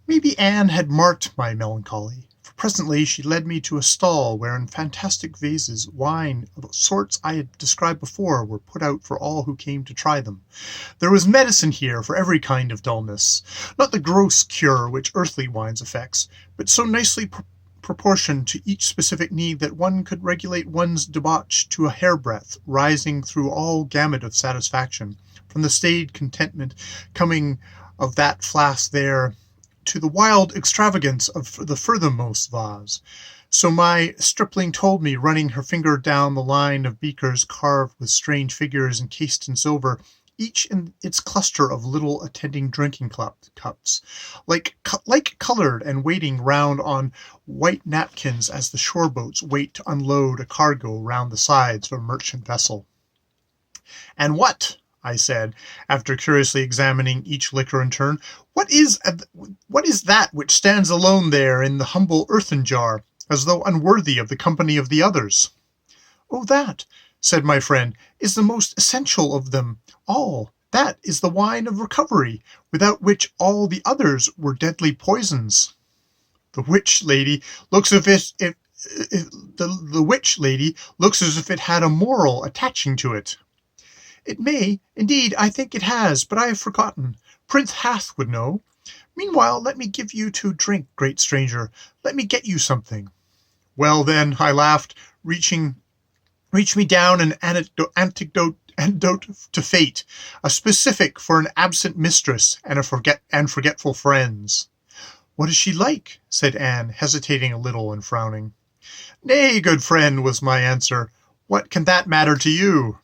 Maybe Anne had marked my melancholy, for presently she led me to a stall where in fantastic vases wine of sorts I had described before were put out for all who came to try them. There was medicine here for every kind of dullness, not the gross cure which earthly wines effects, but so nicely proportioned to each specific need that one could regulate one's debauch to a hairbreadth, rising through all gamut of satisfaction, from the staid contentment coming of that flask there to the wild extravagance of the furthermost vase. So my stripling told me, running her finger down the line of beakers carved with strange figures encased in silver, each in its cluster of little attending drinking cups, like coloured and waiting round on white napkins as the shore boats wait to unload a cargo round the sides of a merchant vessel. "And what," I said, after curiously examining each liquor in turn, what is that which stands alone there in the humble earthen jar, as though unworthy of the company of the others?" "Oh, that," said my friend, "is the most essential of them all. That is the wine of recovery, without which all the others were deadly poisons. The witch lady looks as if it had a moral attaching to it." "It may. Indeed, I think it has, but I have forgotten. Prince Hath would know. Meanwhile, let me give you to drink, great stranger. Let me get you something." "Well, then," I laughed, reach me down an antidote to fate, a specific for an absent mistress and forgetful friends." "What is she like?" said Anne, hesitating a little and frowning. "Nay, good friend," was my answer, "what can that matter to you?"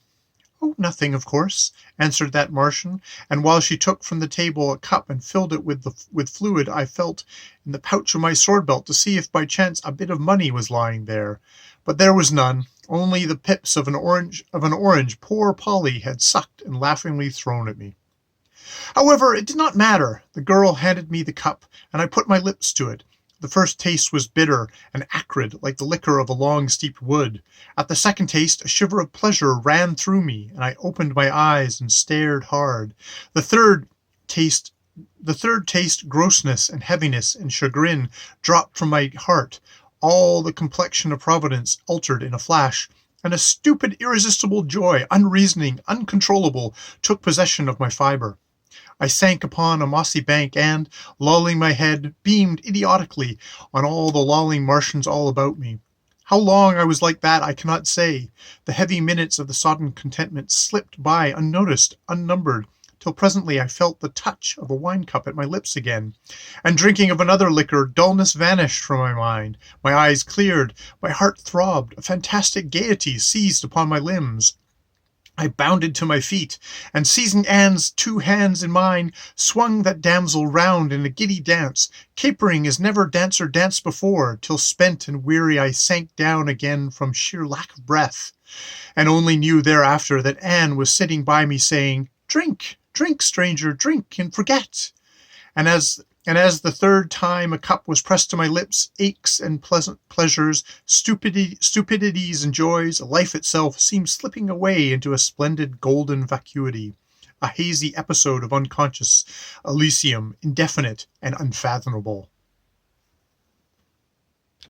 "Oh, nothing, of course," answered that Martian, and while she took from the table a cup and filled it with fluid, I felt in the pouch of my sword belt to see if by chance a bit of money was lying there. But there was none, only the pips of an orange poor Polly had sucked and laughingly thrown at me. However, it did not matter. The girl handed me the cup, and I put my lips to it. The first taste was bitter and acrid, like the liquor of a long-steeped wood. At the second taste, a shiver of pleasure ran through me, and I opened my eyes and stared hard. The third taste, grossness and heaviness and chagrin dropped from my heart. All the complexion of Providence altered in a flash, and a stupid, irresistible joy, unreasoning, uncontrollable, took possession of my fibre. I sank upon a mossy bank and, lolling my head, beamed idiotically on all the lolling Martians all about me. How long I was like that I cannot say. The heavy minutes of the sodden contentment slipped by unnoticed, unnumbered, till presently I felt the touch of a wine cup at my lips again, and drinking of another liquor, dullness vanished from my mind, my eyes cleared, my heart throbbed, a fantastic gaiety seized upon my limbs. I bounded to my feet, and seizing Anne's 2 hands in mine, swung that damsel round in a giddy dance, capering as never dancer danced before, till spent and weary I sank down again from sheer lack of breath, and only knew thereafter that Anne was sitting by me saying, "Drink, drink, stranger, drink, and forget." And as the third time a cup was pressed to my lips, aches and pleasant pleasures, stupidities and joys, life itself seemed slipping away into a splendid golden vacuity, a hazy episode of unconscious Elysium, indefinite and unfathomable.